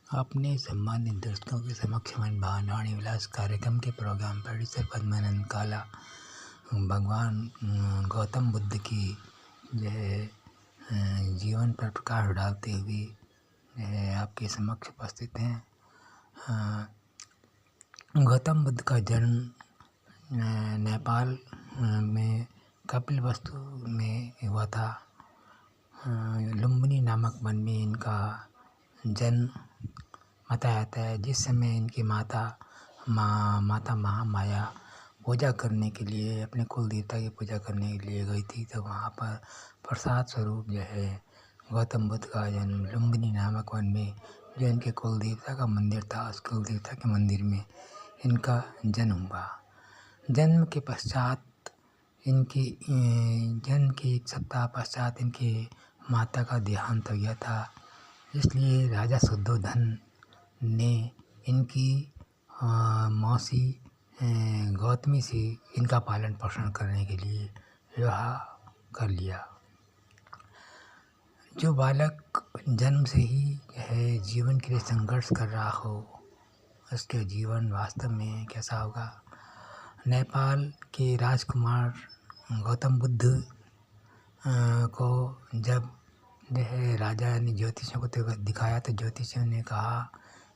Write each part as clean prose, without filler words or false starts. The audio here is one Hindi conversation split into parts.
अपने सम्मानित दर्शकों के समक्ष मन भावनावाणी विलास कार्यक्रम के प्रोग्राम प्रोड्यूसर पद्मानंद काला भगवान गौतम बुद्ध की जो है जीवन पर प्रकाश डालते हुए आपके समक्ष उपस्थित हैं। गौतम बुद्ध का जन्म नेपाल में कपिलवस्तु में हुआ था। लुम्बिनी नामक वन में इनका जन्म बताया जाता है। जिस समय इनकी माता महामाया पूजा करने के लिए अपने कुल देवता की पूजा करने के लिए गई थी, तो वहाँ पर प्रसाद स्वरूप जो है गौतम बुद्ध का जन्म लुम्बिनी नामक वन में जो इनके कुल देवता का मंदिर था, उस कुल देवता के मंदिर में इनका जन्म हुआ। जन्म के पश्चात इनकी जन्म के एक सप्ताह पश्चात इनके माता का देहांत हो गया था। इसलिए राजा शुद्धोधन ने इनकी मौसी गौतमी से इनका पालन पोषण करने के लिए विवाह कर लिया। जो बालक जन्म से ही है जीवन के लिए संघर्ष कर रहा हो, उसके जीवन वास्तव में कैसा होगा। नेपाल के राजकुमार गौतम बुद्ध को जब राजा ने ज्योतिषियों को दिखाया तो ज्योतिषियों ने कहा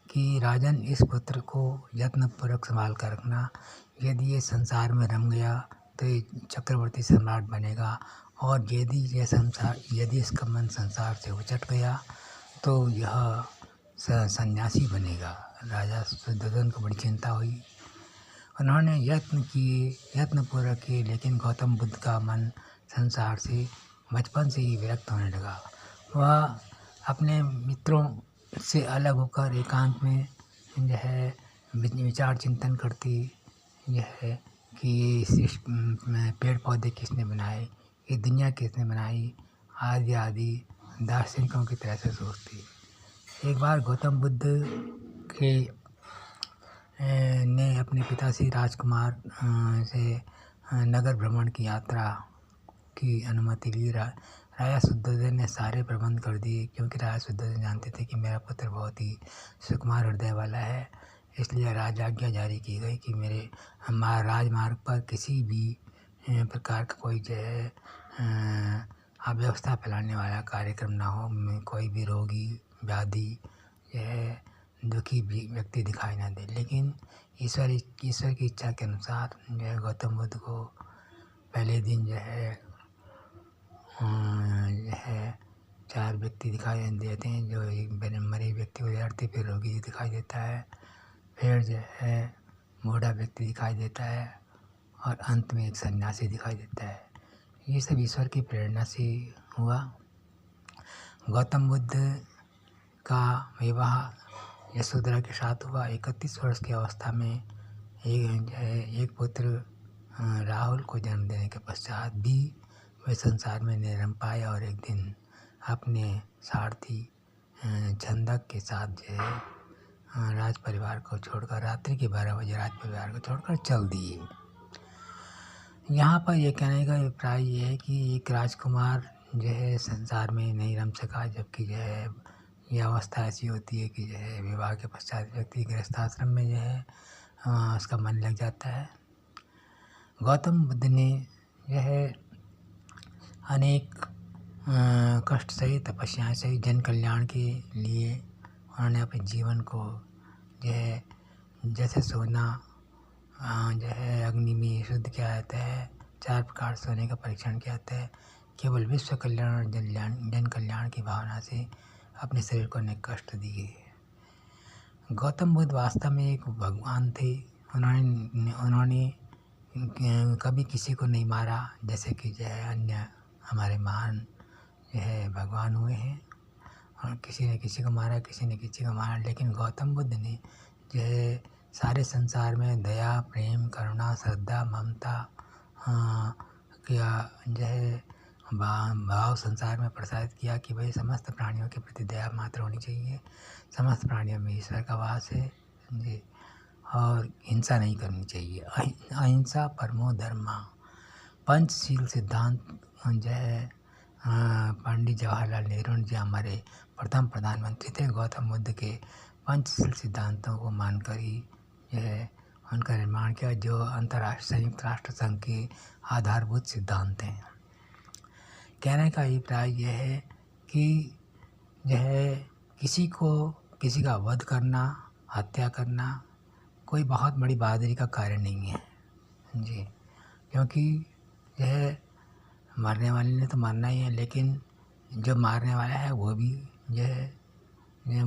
कि राजन, इस पुत्र को यत्नपूर्वक संभाल कर रखना। यदि ये संसार में रम गया तो ये चक्रवर्ती सम्राट बनेगा, और यदि इसका मन संसार से उचट गया तो यह सन्यासी बनेगा। राजा शुद्धोधन को बड़ी चिंता हुई। उन्होंने यत्नपूर्वक किए, लेकिन गौतम बुद्ध का मन संसार से बचपन से ही विरक्त होने लगा। वह अपने मित्रों से अलग होकर एकांत में जो है विचार चिंतन करती है कि पेड़ पौधे किसने बनाए, ये दुनिया किसने बनाई, आदि आदि दार्शनिकों की तरह से सोचती। एक बार गौतम बुद्ध के ने अपने पिता से राजकुमार से नगर भ्रमण की यात्रा की अनुमति ली। राजा शुद्धोधन ने सारे प्रबंध कर दिए, क्योंकि राजा शुद्धोधन जानते थे कि मेरा पुत्र बहुत ही सुकुमार हृदय वाला है। इसलिए आज्ञा जारी की गई कि मेरे राजमार्ग पर किसी भी प्रकार का कोई जो है अव्यवस्था फैलाने वाला कार्यक्रम ना हो, कोई भी रोगी व्याधि दुखी व्यक्ति दिखाई ना दे। लेकिन ईश्वर की इच्छा के अनुसार जो है गौतम बुद्ध को पहले दिन जो है 4 व्यक्ति दिखाई देते हैं। जो एक मरे व्यक्ति को धरती पर रोगी दिखाई देता है, फिर जो है बूढ़ा व्यक्ति दिखाई देता है, और अंत में एक सन्यासी दिखाई देता है। ये सब ईश्वर की प्रेरणा से हुआ। गौतम बुद्ध का विवाह यशोधरा के साथ हुआ। 31 वर्ष की अवस्था में एक पुत्र राहुल को जन्म देने के पश्चात भी वे संसार में नहीं रम पाए, और एक दिन अपने सारथी छंदक के साथ जो है राज परिवार को छोड़कर रात्रि के 12 बजे राज परिवार को छोड़कर चल दिए। यहाँ पर यह कहने का अभिप्राय ये है कि एक राजकुमार जो है संसार में नहीं रम सका, जबकि जो है यह अवस्था ऐसी होती है कि जो है विवाह के पश्चात व्यक्ति गृहस्थाश्रम में जो है उसका मन लग जाता है। गौतम बुद्ध ने यह अनेक कष्ट सही, तपस्याएं सही, जन कल्याण के लिए उन्होंने अपने जीवन को जो है जैसे सोना जो है अग्नि में शुद्ध किया जाता है, 4 प्रकार सोने का परीक्षण किया जाता है। केवल विश्व कल्याण और जन कल्याण की भावना से अपने शरीर को अनेक कष्ट दिए। गौतम बुद्ध वास्तव में एक भगवान थे। उन्होंने कभी किसी को नहीं मारा, जैसे कि जो है अन्य हमारे महान जो है भगवान हुए हैं, और किसी ने किसी को मारा, किसी ने किसी को मारा। लेकिन गौतम बुद्ध ने जो है सारे संसार में दया, प्रेम, करुणा, श्रद्धा, ममता किया जो है भाव संसार में प्रसारित किया कि भाई समस्त प्राणियों के प्रति दया मात्र होनी चाहिए। समस्त प्राणियों में ईश्वर का वास है जी, और हिंसा नहीं करनी चाहिए। अहिंसा परमो धर्मा, पंचशील सिद्धांत जो है पंडित जवाहरलाल नेहरू जी हमारे प्रथम प्रधानमंत्री थे। गौतम बुद्ध के पंचशील सिद्धांतों को मानकर ही यह उनका निर्माण किया, जो अंतर्राष्ट्रीय संयुक्त राष्ट्र संघ के आधारभूत सिद्धांत हैं। कहने का अभिप्राय यह है कि यह किसी का वध करना, हत्या करना कोई बहुत बड़ी बहादुरी का कार्य नहीं है जी, क्योंकि यह मरने वाले ने तो मरना ही है, लेकिन जो मारने वाला है वो भी यह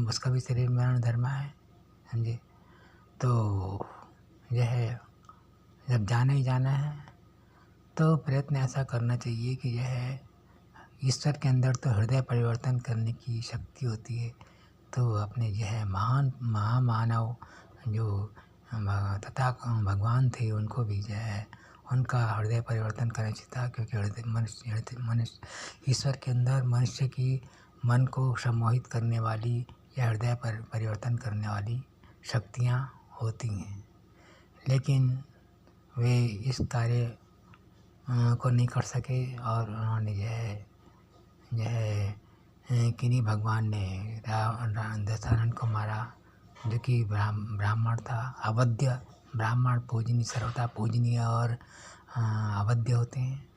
उसका भी शरीर मरण धर्म है जी। तो यह जब जाना ही जाना है तो प्रयत्न ऐसा करना चाहिए कि यह ईश्वर के अंदर तो हृदय परिवर्तन करने की शक्ति होती है, तो अपने यह महामानव जो तथा भगवान थे उनको भी उनका हृदय परिवर्तन करना चाहिए था, क्योंकि मनुष्य ईश्वर के अंदर मनुष्य की मन को सम्मोहित करने वाली या हृदय पर परिवर्तन करने वाली शक्तियाँ होती हैं, लेकिन वे इस कार्य को नहीं कर सके और उन्होंने किन्हीं भगवान ने दशानन को मारा, जो कि ब्राह्मण था, अवध्य ब्राह्मण पूजनीय, सर्वथा पूजनीय और अवध्य होते हैं।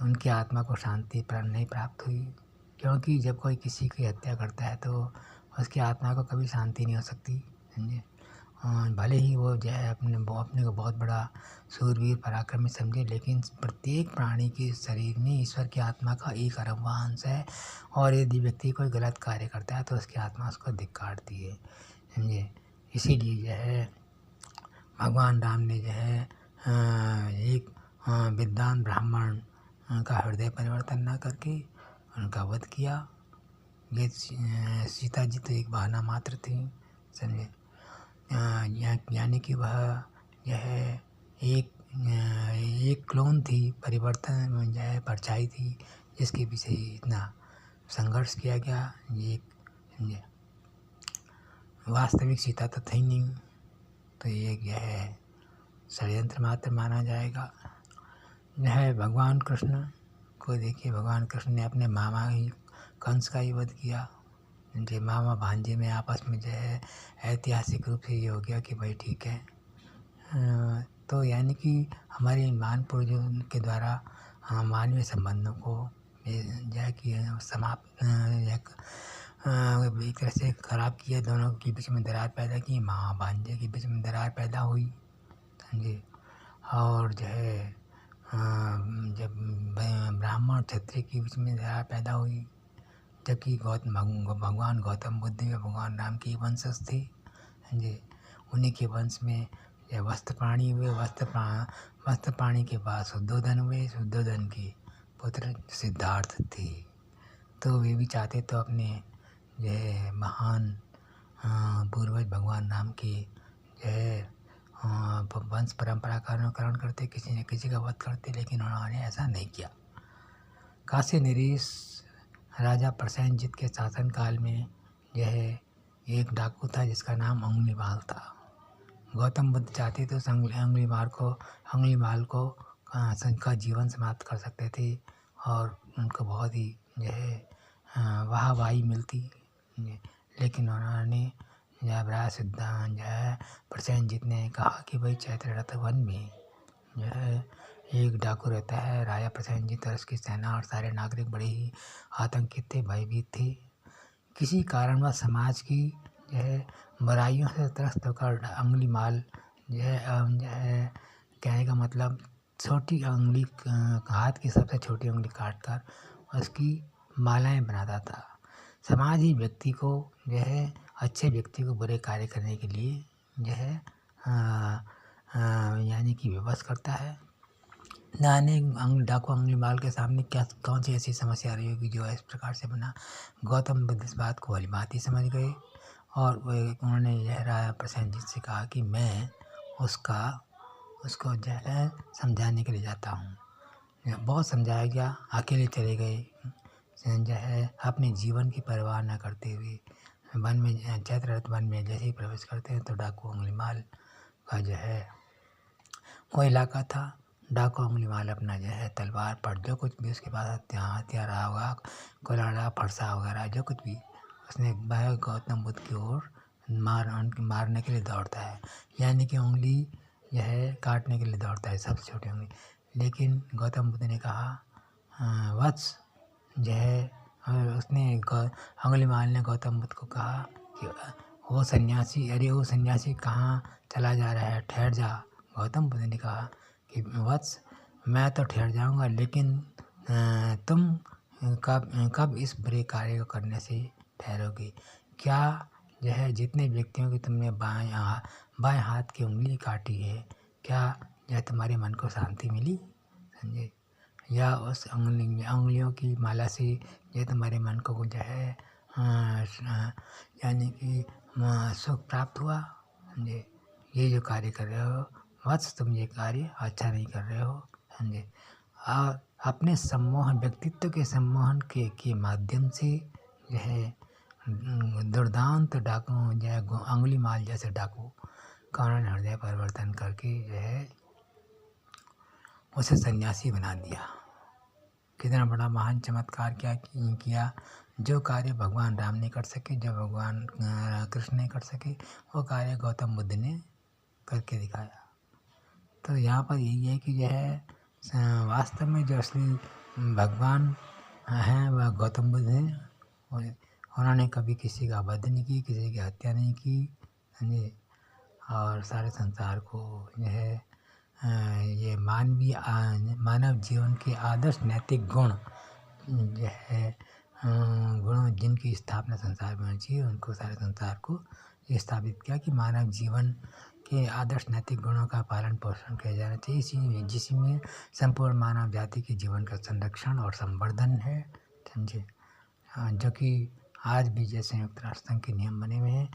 उनकी आत्मा को शांति नहीं प्राप्त हुई, क्योंकि जब कोई किसी की हत्या करता है तो उसकी आत्मा को कभी शांति नहीं हो सकती समझे। भले ही वो अपने को बहुत बड़ा सूरवीर पराक्रमी समझे, लेकिन प्रत्येक प्राणी के शरीर में ईश्वर की आत्मा का एक अरबवां अंश है, और यदि व्यक्ति कोई गलत कार्य करता है तो उसकी आत्मा उसको धिक्कारती है समझे। इसीलिए भगवान राम ने एक विद्वान ब्राह्मण का हृदय परिवर्तन न करके उनका वध किया। ये सीता जी तो एक बहाना मात्र थी समझे, यानी कि वह एक क्लोन थी, परिवर्तन परछाई थी, जिसके पीछे इतना संघर्ष किया गया। ये वास्तविक सीता तो थी नहीं, तो यह षड्यंत्र मात्र माना जाएगा। भगवान कृष्ण को देखिए, भगवान कृष्ण ने अपने मामा ही कंस का ही वध किया। जो मामा भांजे में आपस में ऐतिहासिक रूप से ये हो गया कि भाई ठीक है। तो यानी कि हमारे महान पूर्वजों के द्वारा मानवीय संबंधों को कि समाप्त एक तरह से खराब किया, दोनों के बीच में दरार पैदा की, मामा भांजे के बीच में दरार पैदा हुई समझे। और जब ब्राह्मण क्षत्रिय के बीच में दरार पैदा हुई, जबकि भगवान गौतम बुद्ध में भगवान राम के वंशज थे समझे। उन्हीं के वंश में वस्त्र प्राणी हुए, वस्त्र प्राणी के बाद शुद्धोधन हुए, शुद्धोधन के पुत्र सिद्धार्थ थे। तो वे भी चाहते तो अपने महान पूर्वज भगवान राम के वंश परंपरा का अनुकरण करते, किसी न किसी का वध करते, लेकिन उन्होंने ऐसा नहीं किया। काशी नरेश राजा प्रसेनजीत के शासनकाल में एक डाकू था जिसका नाम अंगुलीमाल था। गौतम बुद्ध चाहते तो अंगुलीमाल को का जीवन समाप्त कर सकते थे और उनको बहुत ही वाहवाही मिलती, लेकिन उन्होंने प्रसेनजीत ने कहा कि भाई चैत्ररथ वन में एक डाकू रहता है। राजा प्रसेनजीत और उसकी सेना और सारे नागरिक बड़े ही आतंकित थे, भयभीत थे। किसी कारणवश समाज की बुराइयों से त्रस्त होकर अंगुलीमाल कहने का मतलब छोटी उंगली, हाथ की सबसे छोटी उंगली काटकर उसकी मालाएं बनाता था। समाज ही व्यक्ति को अच्छे व्यक्ति को बुरे कार्य करने के लिए यानी कि विवश करता है। डाकू अंगुलीमाल के सामने कौन सी ऐसी समस्या रही होगी जो इस प्रकार से बना। गौतम बुद्ध इस बात को भली भांति समझ गए और उन्होंने राजा प्रसेनजीत से कहा कि मैं उसको समझाने के लिए जाता हूँ। बहुत समझाया गया, अकेले चले गए। अपने जीवन की परवाह न करते हुए वन में, चैत्ररथ वन में जैसे ही प्रवेश करते हैं तो डाकू अंगुलीमाल का वो इलाका था। डाकू अंगुलीमाल अपना तलवार पर जो कुछ भी उसके पास हथियार होगा, कुल्हाड़ा, फरसा वगैरह जो कुछ भी, उसने गौतम बुद्ध की ओर उनके मारने के लिए दौड़ता है, यानी कि उंगली यह काटने के लिए दौड़ता है, सबसे छोटी उंगली। लेकिन गौतम बुद्ध ने कहा, वत्स, यह उसने अंगुलीमाल ने गौतम बुद्ध को कहा कि वो सन्यासी, अरे वो सन्यासी कहाँ चला जा रहा है, ठहर जा। गौतम बुद्ध ने कहा कि वत्स, मैं तो ठहर जाऊंगा, लेकिन तुम कब इस बुरे कार्य को करने से ठहरोगे? क्या यह जितने व्यक्तियों की तुमने बाएं हाथ की उंगली काटी है, क्या यह तुम्हारे मन को शांति मिली? समझे? या उस उंगलियों की माला से ये तुम्हारे मन को जो है यानी कि सुख प्राप्त हुआ? समझे? ये जो कार्य कर रहे हो वत्स, तुम ये कार्य अच्छा नहीं कर रहे हो। समझे? और अपने सम्मोहन, व्यक्तित्व के सम्मोहन के माध्यम से जो है दुर्दांत डाकू, जो है अंगुलीमाल जैसे डाकू का उन्होंने हृदय परिवर्तन करके जो है उसे सन्यासी बना दिया। कितना बड़ा महान चमत्कार क्या किया! जो कार्य भगवान राम ने कर सके, जो भगवान कृष्ण ने कर सके, वो कार्य गौतम बुद्ध ने करके दिखाया। तो यहाँ पर यही है कि जो है वास्तव में जो असली भगवान हैं वह गौतम बुद्ध हैं। उन्होंने कभी किसी का वध नहीं की, किसी की हत्या नहीं की। समझे? और सारे संसार को जो है ये मानव जीवन के आदर्श नैतिक गुण जो है गुणों जिनकी स्थापना संसार में होनी चाहिए, उनको सारे संसार को ये स्थापित किया कि मानव जीवन के आदर्श नैतिक गुणों का पालन पोषण किया जाना चाहिए, जिसमें संपूर्ण मानव जाति के जीवन का संरक्षण और संवर्धन है। समझे? जो कि आज भी जैसे संयुक्त राष्ट्र संघ के नियम बने हुए हैं,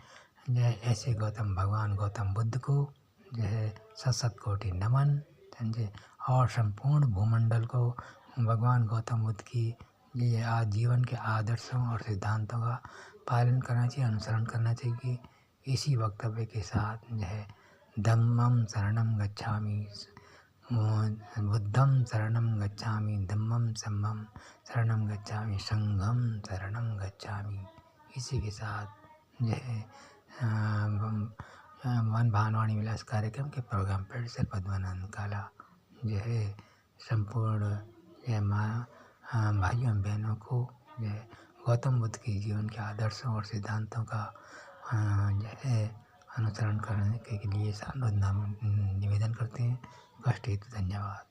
जो है ऐसे भगवान गौतम बुद्ध को जो है शत कोटि नमन। समझे? और संपूर्ण भूमंडल को भगवान गौतम बुद्ध की ये जीवन के आदर्शों और सिद्धांतों का पालन करना चाहिए, अनुसरण करना चाहिए। इसी वक्तव्य के साथ जो है धम्मं शरणं गच्छामि, बुद्धं शरणं गच्छामि, धम्मं संघं शरणं गच्छामि, संघं शरणं गच्छामि। इसी के साथ जो है मन भानवाणी विलास कार्यक्रम के प्रोग्राम पेड़ से पद्मानंद काला जो है संपूर्ण भाइयों बहनों को जो है गौतम बुद्ध के जीवन के आदर्शों और सिद्धांतों का जो है अनुसरण करने के लिए सानुरोध निवेदन करते हैं। कष्ट हेतु धन्यवाद।